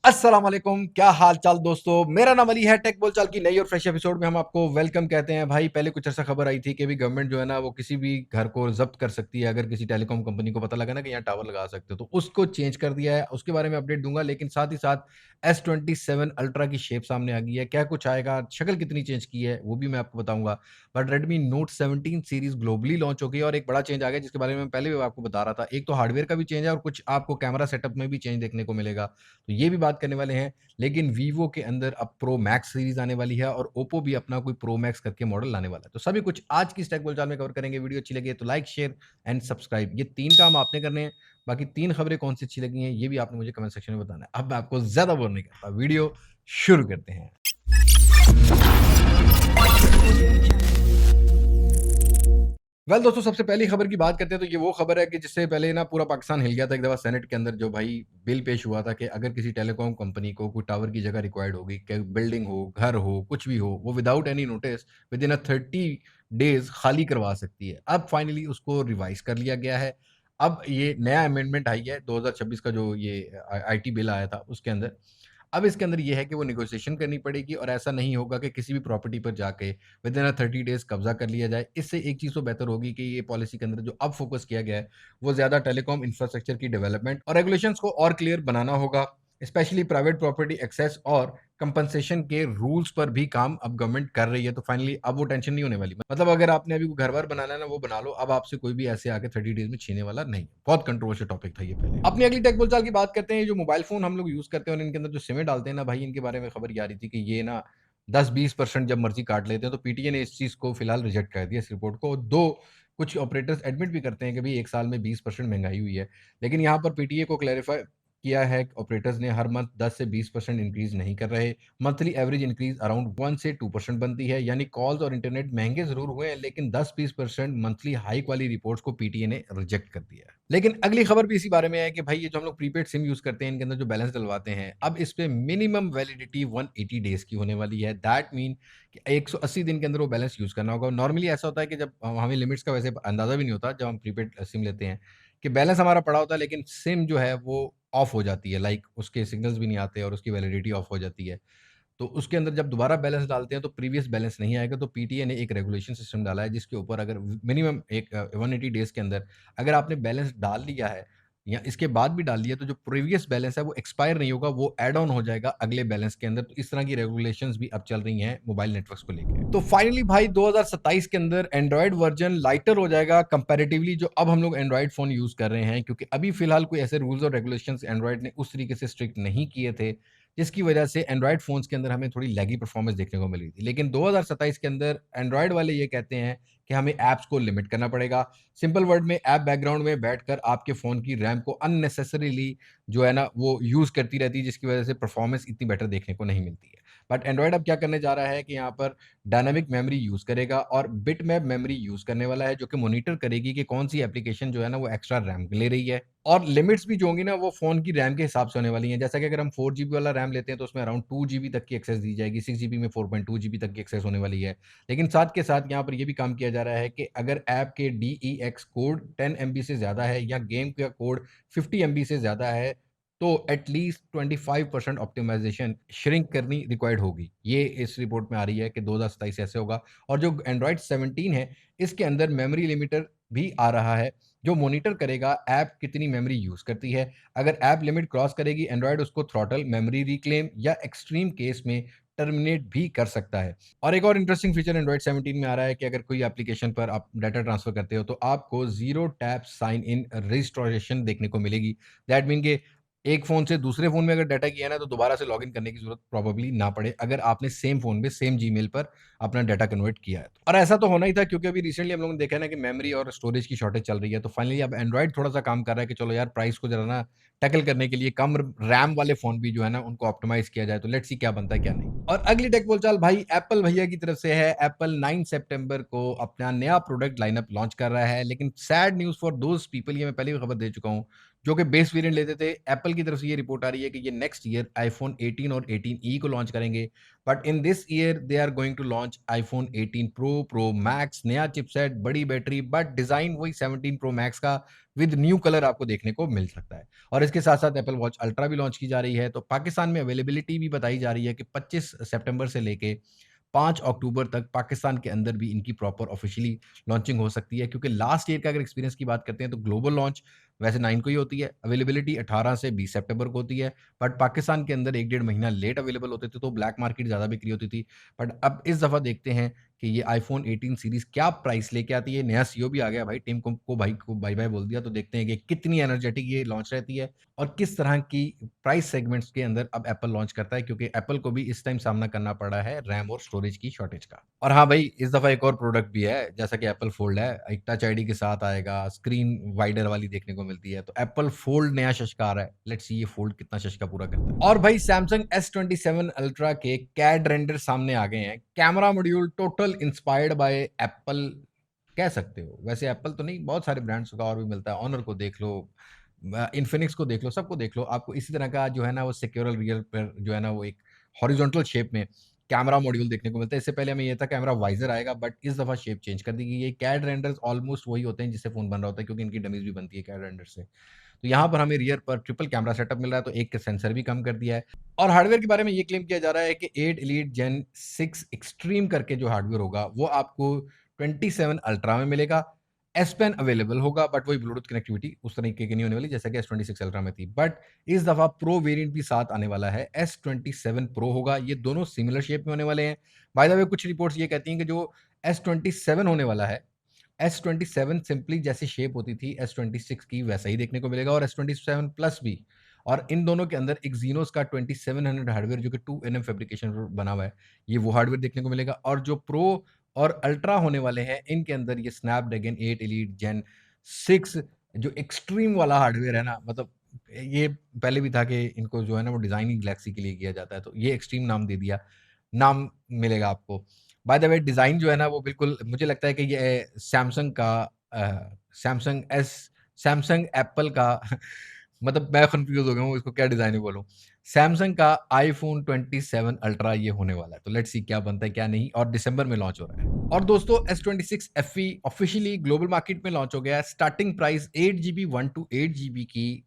अस्सलाम वालेकुम, क्या हाल चाल दोस्तों। मेरा नाम अली है। टेक बोलचाल की नई और फ्रेश एपिसोड में हम आपको वेलकम कहते हैं। भाई पहले कुछ ऐसा खबर आई थी कि भी गवर्नमेंट जो है ना वो किसी भी घर को जब्त कर सकती है अगर किसी टेलीकॉम कंपनी को पता लगा ना कि यहाँ टावर लगा सकते हो, तो उसको चेंज कर दिया है। उसके बारे में अपडेट दूंगा, लेकिन साथ ही साथ S27 अल्ट्रा की शेप सामने आ गई है। क्या कुछ आएगा, शक्ल कितनी चेंज की है वो भी मैं आपको बताऊंगा। But Redmi note 17 series globally launch हो गई और एक बड़ा चेंज आ गया जिसके बारे में मैं पहले भी आपको बता रहा था। एक तो हार्डवेयर का भी चेंज है और कुछ आपको कैमरा सेटअप में भी चेंज देखने को मिलेगा, तो ये भी बात करने वाले हैं। लेकिन वीवो के अंदर अब प्रो मैक्स सीरीज आने वाली है और ओप्पो भी अपना कोई प्रो मैक्स करके मॉडल लाने वाला है। तो सभी कुछ आज की स्टैक बोलचाल में कवर करेंगे। वीडियो अच्छी लगी है तो लाइक, शेयर एंड सब्सक्राइब, ये तीन काम आपने करने हैं। बाकी तीन खबरें कौन सी अच्छी लगी हैं ये भी आपने मुझे कमेंट सेक्शन में बताना है। अब मैं आपको ज्यादा बोर नहीं करता, वीडियो शुरू करते हैं। दोस्तों, सबसे पहली खबर की बात करते हैं तो ये वो खबर है कि जिससे पहले ना पूरा पाकिस्तान हिल गया था एक दफा सेनेट के अंदर, जो भाई बिल पेश हुआ था कि अगर किसी टेलीकॉम कंपनी को कोई टावर की जगह रिक्वायर्ड होगी, कि बिल्डिंग हो, घर हो, कुछ भी हो, वो without any notice with in 30 days खाली करवा सकती है। अब फाइनली उसको रिवाइज कर लिया गया है। अब ये नया अमेंडमेंट आई है 2026 का, जो ये IT बिल आया था उसके अंदर। अब इसके अंदर ये है कि वो नेगोशिएशन करनी पड़ेगी और ऐसा नहीं होगा कि किसी भी प्रॉपर्टी पर जाके विद इन 30 डेज कब्जा कर लिया जाए। इससे एक चीज़ तो बेहतर होगी कि ये पॉलिसी के अंदर जो अब फोकस किया गया है वो ज़्यादा टेलीकॉम इंफ्रास्ट्रक्चर की डेवलपमेंट और रेगुलेशंस को और क्लियर बनाना होगा। स्पेशली प्राइवेट प्रॉपर्टी एक्सेस और कंपनसेशन के रूल्स पर भी काम अब गवर्नमेंट कर रही है। तो फाइनली अब वो टेंशन नहीं होने वाली। मतलब अगर आपने अभी घर बार बनाना है ना, वो बना लो। अब आपसे कोई भी ऐसे आके 30 डेज में छीने वाला नहीं। बहुत कंट्रोवर्शियल टॉपिक था ये। पहले अपनी अगली टेक बोलचाल की बात करते हैं। जो मोबाइल फोन हम लोग यूज करते हैं और इनके अंदर जो सिमें डालते हैं ना भाई, इनके बारे में खबर ये आ रही थी कि ये ना 10-20% जब मर्जी काट लेते हैं। तो पीटीए ने इस चीज को फिलहाल रिजेक्ट कर दिया, इस रिपोर्ट को। दो कुछ ऑपरेटर्स एडमिट भी करते हैं कि भाई एक साल में 20% महंगाई हुई है, लेकिन यहाँ पर पीटीए को क्लैरिफाई किया है कि ऑपरेटर्स ने हर मंथ 10 से 20% इंक्रीज नहीं कर रहे। मंथली एवरेज इंक्रीज अराउंड 1 से 2% बनती है। यानी कॉल्स और इंटरनेट महंगे जरूर हुए हैं, लेकिन 10-20% मंथली हाइक वाली रिपोर्ट्स को पीटीए ने रिजेक्ट कर दिया है। लेकिन अगली खबर भी इसी बारे में है कि भाई ये जो हम लोग प्रीपेड सिम यूज करते हैं, इनके अंदर जो बैलेंस डलवाते हैं, अब इस पे मिनिमम वैलिडिटी 180 डेज की होने वाली है। दैट मीन कि 180 दिन के अंदर वो बैलेंस यूज करना होगा। नॉर्मली ऐसा होता है कि जब हमें लिमिट्स का वैसे अंदाजा भी नहीं होता जब हम प्रीपेड सिम लेते हैं, कि बैलेंस हमारा पड़ा होता है लेकिन सिम जो है वो ऑफ हो जाती है। लाइक उसके सिग्नल्स भी नहीं आते और उसकी वैलिडिटी ऑफ हो जाती है। तो उसके अंदर जब दोबारा बैलेंस डालते हैं तो प्रीवियस बैलेंस नहीं आएगा। तो पीटीए ने एक रेगुलेशन सिस्टम डाला है जिसके ऊपर अगर मिनिमम एक 180 डेज के अंदर अगर आपने बैलेंस डाल लिया है या इसके बाद भी डाल लिया, तो जो प्रीवियस बैलेंस है वो एक्सपायर नहीं होगा, वो ऐड ऑन हो जाएगा अगले बैलेंस के अंदर। तो इस तरह की रेगुलेशंस भी अब चल रही हैं मोबाइल नेटवर्क्स को लेकर। तो फाइनली भाई 2027 के अंदर एंड्रॉयड वर्जन लाइटर हो जाएगा कंपैरेटिवली जो अब हम लोग एंड्रॉयड फोन यूज कर रहे हैं, क्योंकि अभी फिलहाल कोई ऐसे रूल्स और रेगुलेशंस एंड्रॉयड ने उस तरीके से स्ट्रिक्ट नहीं किए थे, जिसकी वजह से एंड्रॉयड फ़ोन्स के अंदर हमें थोड़ी लैगी परफॉर्मेंस देखने को मिल रही थी। लेकिन 2027 के अंदर एंड्रॉयड वाले ये कहते हैं कि हमें ऐप्स को लिमिट करना पड़ेगा। सिंपल वर्ड में, ऐप बैकग्राउंड में बैठकर आपके फ़ोन की रैम को अननेसेसरीली जो है ना वो यूज़ करती रहती है, जिसकी वजह से परफॉर्मेंस इतनी बेटर देखने को नहीं मिलती है। बट एंड्रॉयड अब क्या करने जा रहा है कि यहाँ पर डायनामिक मेमोरी यूज़ करेगा और बिटमैप मेमोरी यूज़ करने वाला है, जो कि मॉनिटर करेगी कि कौन सी एप्लीकेशन जो है ना वो एक्स्ट्रा रैम ले रही है। और लिमिट्स भी जो होंगी ना वो फ़ोन की रैम के हिसाब से होने वाली हैं। जैसा कि अगर हम 4 जीबी वाला रैम लेते हैं तो उसमें अराउंड 2 जीबी तक की एक्सेस दी जाएगी, 6 जीबी में 4.2 जीबी तक की एक्सेस होने वाली है। लेकिन साथ के साथ यहाँ पर ये भी काम किया जा रहा है कि अगर ऐप के डीईएक्स कोड 10 एमबी से ज़्यादा है या गेम का कोड 50 एमबी से ज़्यादा है, तो एटलीस्ट 25% ऑप्टिमाइजेशन श्रिंक करनी रिक्वायर्ड होगी। ये इस रिपोर्ट में आ रही है कि 2027 ऐसे होगा। और जो एंड्रॉयड 17 है, इसके अंदर मेमोरी लिमिटर भी आ रहा है, जो मॉनिटर करेगा ऐप कितनी मेमोरी यूज करती है। अगर ऐप लिमिट क्रॉस करेगी, एंड्रॉयड उसको थ्रॉटल, मेमोरी रिक्लेम या एक्सट्रीम केस में टर्मिनेट भी कर सकता है। और एक और इंटरेस्टिंग फीचर एंड्रॉयड 17 में आ रहा है कि अगर कोई एप्लीकेशन पर आप डाटा ट्रांसफर करते हो तो आपको zero tap sign in registration देखने को मिलेगी। दैट मीन के एक फोन से दूसरे फोन में अगर डाटा किया ना, तो दोबारा से लॉगिन करने की जरूरत प्रोबेबली ना पड़े, अगर आपने सेम फोन में सेम जीमेल पर अपना डाटा कन्वर्ट किया है तो। और ऐसा तो होना ही था, क्योंकि अभी रिसेंटली हम लोगों ने देखा है ना कि मेमोरी और स्टोरेज की शॉर्टेज चल रही है। तो फाइनली अब एंड्रॉइड थोड़ा सा काम कर रहा है कि चलो यार, प्राइस को जरा ना टैकल करने के लिए कम रैम वाले फोन भी जो है ना उनको ऑप्टिमाइज किया जाए। तो लेट्स सी क्या बनता है क्या नहीं। और अगली टेक बोलचाल भाई एप्पल भैया की तरफ से है। एप्पल 9 सितंबर को अपना नया प्रोडक्ट लाइनअप लॉन्च कर रहा है, लेकिन sad news for those people, ये मैं पहले भी खबर दे चुका हूँ, जो कि बेस वेरिएंट लेते थे। एप्पल की तरफ से ये रिपोर्ट आ रही है कि ये नेक्स्ट ईयर आईफ़ोन 18 और 18e को लॉन्च करेंगे। But in this year they are going to launch iPhone 18 pro, pro max, नया चिपसेट, बड़ी बैटरी, बट डिज़ाइन वही 17 प्रो मैक्स का विद न्यू कलर आपको देखने को मिल सकता है। और इसके साथ-साथ एप्पल वॉच अल्ट्रा भी लॉन्च की जा रही है। तो पाकिस्तान में अवेलेबिलिटी भी बताई जा रही है कि 25 सितंबर से लेके 5 अक्टूबर तक पाकिस्तान के अंदर भी इनकी प्रॉपर ऑफिशियली लॉन्चिंग हो सकती है, क्योंकि लास्ट ईयर का अगर एक्सपीरियंस की बात करते हैं तो ग्लोबल लॉन्च वैसे 9 को ही होती है, अवेलेबिलिटी 18 से 20 सितंबर को होती है, बट पाकिस्तान के अंदर 1 डेढ़ महीना लेट अवेलेबल होते थे, तो ब्लैक मार्केट ज़्यादा बिक्री होती थी। बट अब इस दफ़ा देखते हैं कि ये आईफ़ोन 18 सीरीज़ क्या प्राइस लेके आती है। नया सीईओ भी आ गया भाई, टिम कुक को बाय-बाय बोल दिया, तो देखते हैं कि कितनी एनर्जेटिक ये लॉन्च रहती है और किस तरह की प्राइस सेगमेंट्स के अंदर अब एप्पल लॉन्च करता है, क्योंकि एप्पल को भी इस टाइम सामना करना पड़ा है रैम और स्टोरेज की शॉर्टेज का। और हाँ भाई, इस दफ़ा एक और प्रोडक्ट भी है, जैसा कि एप्पल फ़ोल्ड है, एक टच आईडी के साथ आएगा, स्क्रीन वाइडर वाली देखने को मिलती है, तो एप्पल फ़ोल्ड नया शशका आ रहा है। लेट्स सी ये फ़ोल्ड कितना शशका पूरा करता है। और भाई सैमसंग S27 अल्ट्रा के कैड रेंडर सामने आ गए हैं। Camera module total inspired by Apple कह सकते हो। वैसे एप्पल तो नहीं, बहुत सारे ब्रांड्स का और भी मिलता है। ऑनर को देख लो, इन्फिनिक्स को देख लो, सबको देख लो, आपको इसी तरह का जो है ना वो सिक्योरल रियर पर जो है ना वो एक हॉरिजॉन्टल शेप में कैमरा मॉड्यूल देखने को मिलता है। इससे पहले हमें ये था कैमरा वाइज़र आएगा, बट इस दफ़ा शेप चेंज कर दी गई है। कैड रेंडर्स ऑलमोस्ट वही होते हैं जिससे फ़ोन बन रहा होता है, क्योंकि इनकी डमीज़ भी बनती है कैड रेंडर से। तो यहाँ पर हमें रियर पर ट्रिपल कैमरा सेटअप मिल रहा है, तो एक के सेंसर भी कम कर दिया है। और हार्डवेयर के बारे में ये क्लेम किया जा रहा है कि 8 एलीट जेन 6 एक्सट्रीम करके जो हार्डवेयर होगा, वो आपको 27 अल्ट्रा में मिलेगा। एस पेन अवेलेबल होगा, बट वही ब्लूटूथ कनेक्टिविटी उस तरीके की नहीं होने वाली जैसा कि S26 अल्ट्रा में थी। बट इस दफ़ा प्रो वेरिएंट भी साथ आने वाला है, S27 प्रो होगा। ये दोनों सिमिलर शेप में होने वाले हैं। बाय द वे कुछ रिपोर्ट्स ये कहती हैं कि जो S27 होने वाला है, S27 सिंपली जैसी शेप होती थी S26 की वैसा ही देखने को मिलेगा, और S27 प्लस भी। और इन दोनों के अंदर एक्जीनोस का 2700 हार्डवेयर जो कि 2 nm फैब्रिकेशन पर बना हुआ है, ये वो हार्डवेयर देखने को मिलेगा। और जो प्रो और अल्ट्रा होने वाले हैं, इनके अंदर ये स्नैपड्रैगन 8 एलीट जेन 6 जो एक्सट्रीम वाला हार्डवेयर है ना, मतलब ये पहले भी था कि इनको जो है ना वो डिज़ाइन ही गैलेक्सी के लिए किया जाता है, तो ये एक्सट्रीम नाम दे दिया, नाम मिलेगा आपको। बाय द वे डिज़ाइन जो है ना वो बिल्कुल मुझे लगता है कि ये सैमसंग का सैमसंग एस सैमसंग एप्पल का मतलब मैं कन्फ्यूज़ हो गया हूँ इसको क्या डिज़ाइन में बोलूँ। सैमसंग का आईफ़ोन 27 अल्ट्रा ये होने वाला है। तो लेट्स सी क्या बनता है क्या नहीं, और दिसंबर में लॉन्च हो रहा है। और दोस्तों S26 FE officially global market में लॉन्च हो गया है। स्टार्टिंग प्राइस 8 जीबी 128 जीबी की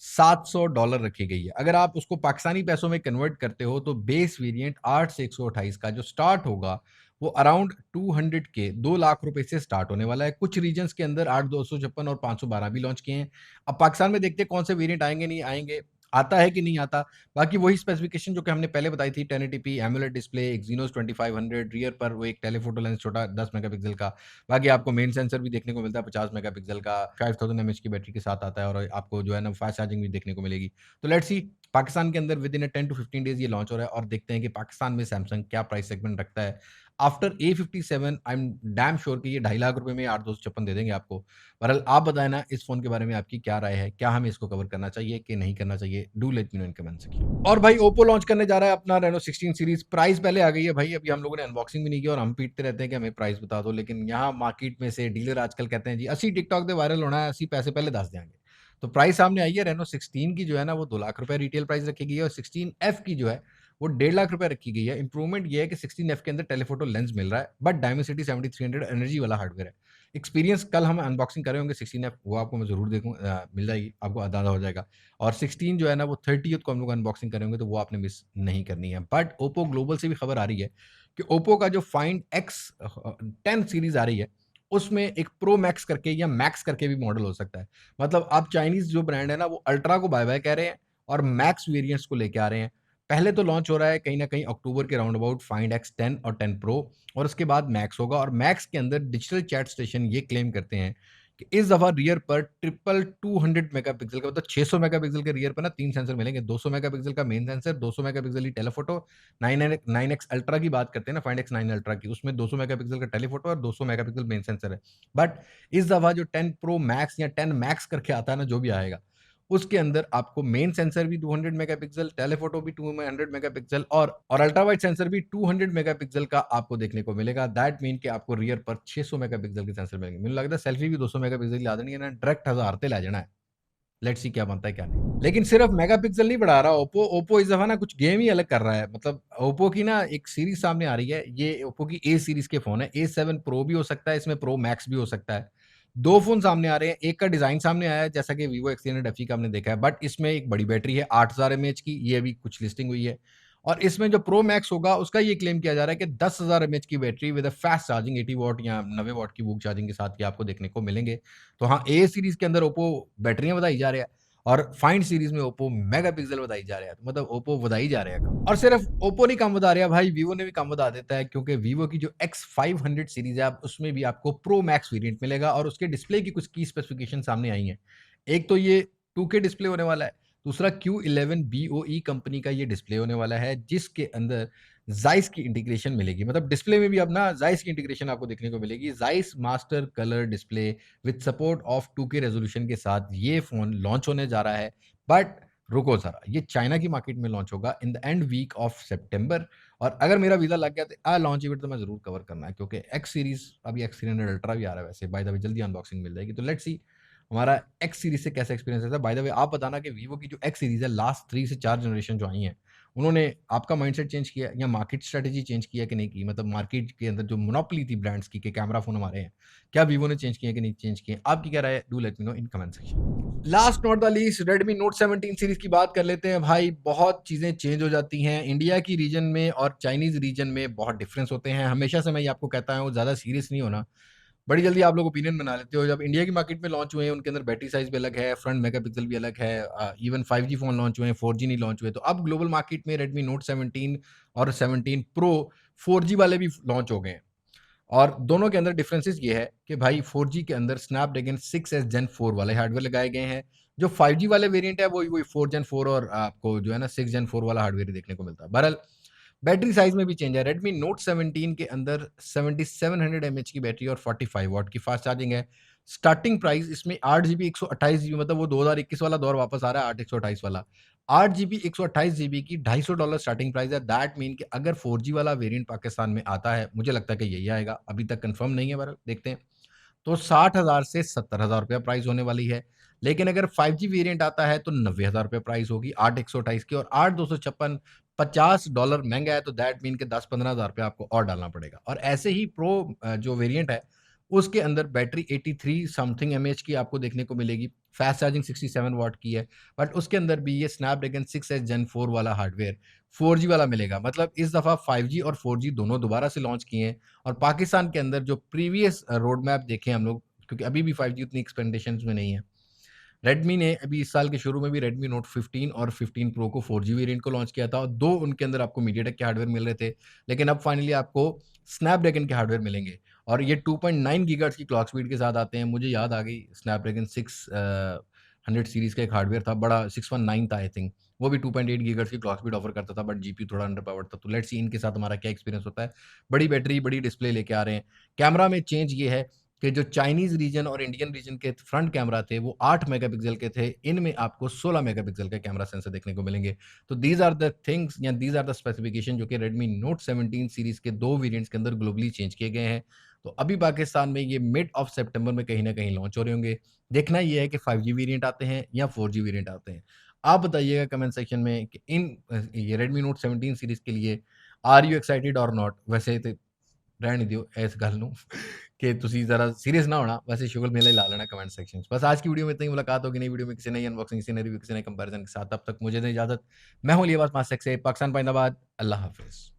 $700 रखी गई है। अगर आप उसको पाकिस्तानी पैसों में कन्वर्ट करते हो तो बेस वेरिएंट 8 से 128 का जो स्टार्ट होगा वो अराउंड 200 के 2 लाख रुपए से स्टार्ट होने वाला है। कुछ रीजन्स के अंदर 8 256 और 512 भी लॉन्च किए हैं। अब पाकिस्तान में देखते हैं कौन से वेरिएंट आएँगे, नहीं आएँगे, आता है कि नहीं आता। बाकी वही स्पेसिफिकेशन जो कि हमने पहले बताई थी, 1080p AMOLED display, Exynos 2500, rear पर वो एक टेलीफोटो लेंस छोटा 10 मेगापिक्सल का। बाकी आपको मेन सेंसर भी देखने को मिलता है 50 मेगापिक्सल का, 5000 एमएच की बैटरी के साथ आता है, और आपको जो है ना फास्ट चार्जिंग भी देखने को मिलेगी। तो लेट्स सी पाकिस्तान के अंदर विद इन 10 टू 15 डेज़ ये लॉन्च हो रहा है, और देखते हैं कि पाकिस्तान में सैमसंग क्या प्राइस सेगमेंट रखता है। After A57 I am damn sure कि ये ₹2.5 लाख में 8 256 दे देंगे आपको। बहरहाल आप बताएँ ना इस फ़ोन के बारे में आपकी क्या राय है? क्या हमें इसको कवर करना चाहिए कि नहीं करना चाहिए? Do let me know in comment section. और भाई ओप्पो लॉन्च करने जा रहा है अपना रेनो 16 सीरीज़। प्राइस पहले आ गई है भाई, अभी हम लोगों ने अनबॉक्सिंग भी नहीं की और हम पीटते रहते हैं कि हमें प्राइस बता दो। लेकिन यहाँ मार्केट में से डीलर आजकल कहते हैं जी, "अस्सी टिकटॉक दे वायरल होना है, 80 पैसे पहले दस देंगे।" तो प्राइस सामने आई है। रेनो 16 की जो है ना वो ₹2 लाख रिटेल प्राइस रखी गई है, और 16F की जो है वो ₹1.5 लाख रखी गई है। इंप्रूवमेंट ये है कि 16F के अंदर टेलीफोटो लेंस मिल रहा है, बट डायमेंसिटी 7300 एनर्जी वाला हार्डवेयर है। एक्सपीरियंस कल हम अनबॉक्सिंग कर रहे होंगे 16F, वो आपको मैं ज़रूर मिल जाएगी, आपको अंदाज़ा हो जाएगा। और 16 जो है ना वो 30th को हम लोग अनबॉक्सिंग करेंगे, तो वो आपने मिस नहीं करनी है। बट ओप्पो ग्लोबल से भी खबर आ रही है कि ओप्पो का जो फाइंड X 10 सीरीज़ आ रही है, उसमें एक प्रो मैक्स करके या मैक्स करके भी मॉडल हो सकता है। मतलब अब चाइनीज़ जो ब्रांड है ना, वो अल्ट्रा को बाय-बाय कह रहे हैं और मैक्स वेरिएंट्स को लेके आ रहे हैं। पहले तो लॉन्च हो रहा है कहीं न कहीं अक्टूबर के राउंड अबाउट फाइंड X10 और 10 प्रो, और उसके बाद मैक्स होगा। और मैक्स के अंदर डिजिटल चैट स्टेशन ये क्लेम करते हैं कि इस दफ़ा रियर पर ट्रिपल 200 मेगापिक्सल का, मतलब 600 मेगापिक्सल के रियर पर ना 3 सेंसर मिलेंगे। 200 मेगापिक्सल का मेन सेंसर, 200 मेगापिक्सल की टेलीफोटो, 9X अल्ट्रा की बात करते हैं ना, फाइंड X9 अल्ट्रा की, उसमें 200 मेगापिक्सल का टेलीफोटो और 200 मेगापिक्सल मेन सेंसर है। बट इस दफ़ा जो 10 प्रो मैक्स या 10 मैक्स करके आता है ना, जो भी आएगा, उसके अंदर आपको मेन सेंसर भी 200 मेगापिक्सल, टेलीफोटो भी 200 मेगापिक्सल, और अल्ट्रा वाइड सेंसर भी 200 मेगापिक्सल का आपको देखने को मिलेगा। दैट मीन कि आपको रियर पर 600 मेगापिक्सल के सेंसर मिलेंगे। मैनूं लगदा सेल्फी भी 200 मेगापिक्सल की ला देनी है ना, डायरेक्ट 1000 ते लै जाना है। लेट्स सी क्या बनता है क्या नहीं। लेकिन सिर्फ मेगापिक्सल नहीं बढ़ा रहा ओप्पो, ओप्पो इस दफा ना कुछ गेम ही अलग कर रहा है। मतलब ओप्पो की ना एक सीरीज सामने आ रही है, ये ओप्पो की ए सीरीज के फोन है। A7 प्रो भी हो सकता है, इसमें प्रो मैक्स भी हो सकता है। दो फोन सामने आ रहे हैं, एक का डिजाइन सामने आया है जैसा कि वीवो X300 FE का हमने देखा है, बट इसमें एक बड़ी बैटरी है 8000 mAh की, ये अभी कुछ लिस्टिंग हुई है। और इसमें जो प्रो मैक्स होगा उसका ये क्लेम किया जा रहा है कि 10,000 mAh की battery with fast charging 80 what या 90 वॉट की वूक चार्जिंग के साथ ये आपको देखने को मिलेंगे। तो हाँ, ए सीरीज के अंदर ओप्पो बैटरियां बताई जा रही है और फाइंड सीरीज में ओप्पो मेगापिक्सल बताई जा रहा है। तो मतलब ओप्पो ਵਧਾਈ जा रहा है कम। और सिर्फ ओप्पो नहीं कम बता रहा भाई, वीवो ने भी कम बता देता है, क्योंकि वीवो की जो X500 सीरीज है आप उसमें भी आपको प्रो मैक्स वेरिएंट मिलेगा और उसके डिस्प्ले की कुछ की स्पेसिफिकेशन सामने आई हैं। एक तो ये 2K डिस्प्ले होने वाला है, दूसरा Q11 BOE कंपनी का ये डिस्प्ले होने वाला है जिसके अंदर जाइस की इंटीग्रेशन मिलेगी। मतलब डिस्प्ले में भी अब ना जाइस की इंटीग्रेशन आपको देखने को मिलेगी। Zeiss master colour display with support of 2K resolution के साथ ये फोन लॉन्च होने जा रहा है। बट रुको जरा, ये चाइना की मार्केट में लॉन्च होगा in the end week of सितंबर। और अगर मेरा वीजा लग गया तो लॉन्च इवेंट तो मैं जरूर कवर करना है, क्योंकि एक्स सीरीज अभी X300 अल्ट्रा भी आ रहा है, वैसे बाय द वे जल्दी अनबॉक्सिंग मिल जाएगी। तो लेट्स सी हमारा एक्स सीरीज से कैसा एक्सपीरियंस रहता है। बाय द वे आप बताना कि वीवो की जो एक्स सीरीज है लास्ट 3 से 4 जनरेशन जो आई हैं, उन्होंने आपका माइंडसेट चेंज किया या मार्केट स्ट्रेटजी चेंज किया कि नहीं की? मतलब मार्केट के अंदर जो मोनोपोली थी ब्रांड्स की कि कैमरा फोन हमारे हैं, क्या वीवो ने चेंज किया कि नहीं चेंज किए? आपकी क्या राय है? Do let me know in comment section. Last not the least, Redmi note 17 series की बात कर लेते हैं। भाई बहुत चीजें चेंज हो जाती हैं, इंडिया की रीजन में और चाइनीज रीजन में बहुत डिफरेंस होते हैं। हमेशा से मैं ये आपको कहता हूँ, ज्यादा सीरियस नहीं होना। बड़ी जल्दी आप लोग ओपिनियन बना लेते हो। जब इंडिया की मार्केट में लॉन्च हुए हैं उनके अंदर बैटरी साइज भी अलग है, फ्रंट मेगापिक्सल भी अलग है, इवन 5G फोन लॉन्च हुए हैं, 4G नहीं लॉन्च हुए। तो अब ग्लोबल मार्केट में रेडमी नोट 17 और 17 प्रो 4G वाले भी लॉन्च हो गए हैं। और दोनों के अंदर डिफरेंसेस ये है कि भाई 4G के अंदर स्नैपड्रैगन 6S Gen 4 वाले हार्डवेयर लगाए गए हैं। जो 5G वाले वेरिएंट है वही 4 Gen 4 और आपको जो है ना 6 Gen 4 वाला हार्डवेयर देखने को मिलता है। बहरहाल बैटरी साइज में भी चेंज है। रेडमी नोट 17 के अंदर 7700 mAh की बैटरी और 45 वॉट की फास्ट चार्जिंग है। स्टार्टिंग प्राइस इसमें 8 GB 128 GB, मतलब वो 2021 वाला दौर वापस आ रहा है, 8 128 वाला। 8 GB 128 GB की $250 स्टार्टिंग प्राइस है। दैट मीन कि अगर 4G वाला वेरिएंट पाकिस्तान में आता है, मुझे लगता है कि यही आएगा, अभी तक कंफर्म नहीं है, बहरहाल देखते हैं। तो 60,000 से 70,000 रुपया प्राइस होने वाली है। लेकिन अगर 5G वेरिएंट आता है तो 90,000 रुपये प्राइस होगी 8 128 की, और 8 256 $50 महंगा है, तो दैट मीन के 10 15,000 रुपये आपको और डालना पड़ेगा। और ऐसे ही प्रो जो वेरिएंट है उसके अंदर बैटरी 83 समथिंग mAh की आपको देखने को मिलेगी, फास्ट चार्जिंग 67 वॉट की है। बट उसके अंदर भी ये स्नैपड्रैगन 6S Gen 4 वाला हार्डवेयर 4G वाला मिलेगा। मतलब इस दफ़ा 5G और 4G दोनों दोबारा से लॉन्च किए हैं। और पाकिस्तान के अंदर जो प्रीवियस रोड मैप देखें हम लोग, क्योंकि अभी भी 5G उतनी एक्सपेक्टेशंस में नहीं है। रेडमी ने अभी इस साल के शुरू में भी रेडमी नोट 15 और 15 प्रो को 4G वेरिएंट को लॉन्च किया था, और दो उनके अंदर आपको मीडियाटेक के हार्डवेयर मिल रहे थे। लेकिन अब फाइनली आपको स्नैपड्रैगन के हार्डवेयर मिलेंगे, और ये 2.9 गीगाहर्ट्ज़ की क्लॉक स्पीड के साथ आते हैं। मुझे याद आ गई स्नैपड्रैगन 600 सीरीज़ का एक हार्डवेयर था, बड़ा 619 था आई थिंक, वो भी 2.8 गीगाहर्ट्ज़ की क्लॉक स्पीड ऑफर करता था, बट जीपीयू थोड़ा अंडर पावर्ड था। तो लेट्स सी इनके साथ हमारा क्या एक्सपीरियंस होता है। बड़ी बैटरी, बड़ी डिस्प्ले लेके आ रहे हैं। कैमरा में चेंज ये है कि जो चाइनीज रीजन और इंडियन रीजन के फ्रंट कैमरा थे वो 8 मेगापिक्सल के थे, इनमें आपको 16 मेगापिक्सल का कैमरा सेंसर देखने को मिलेंगे। तो दीज आर द थिंग्स या दीज आर द स्पेसिफिकेशन जो कि रेडमी नोट 17 सीरीज के दो वेरिएंट्स के अंदर ग्लोबली चेंज किए गए हैं। तो अभी पाकिस्तान में ये मिड ऑफ सितंबर में कहीं ना कहीं लॉन्च हो रहे होंगे। देखना ये है कि 5G वेरिएंट आते हैं या 4G वेरिएंट आते हैं। आप बताइएगा कमेंट सेक्शन में कि ये रेडमी नोट 17 सीरीज के लिए आर यू एक्साइटेड और नॉट। वैसे तो रहने दियो इस गल नूं कि तुसीं ज़रा सीरियस ना होना, वैसे शुगर मेला ही ला लेना कमेंट सेक्शन 'ਚ। बस आज की वीडियो में इतना ही, मुलाकात होगी नई वीडियो में किसी नई अनबॉक्सिंग, किसी नई रिव्यू, किसी नए कंपैरिजन के साथ। तब तक मुझे दें इजाज़त। मैं हूँ लियाबास मास्टर से, पाकिस्तान पाइंदाबाद। अल्लाह हाफ़िज़।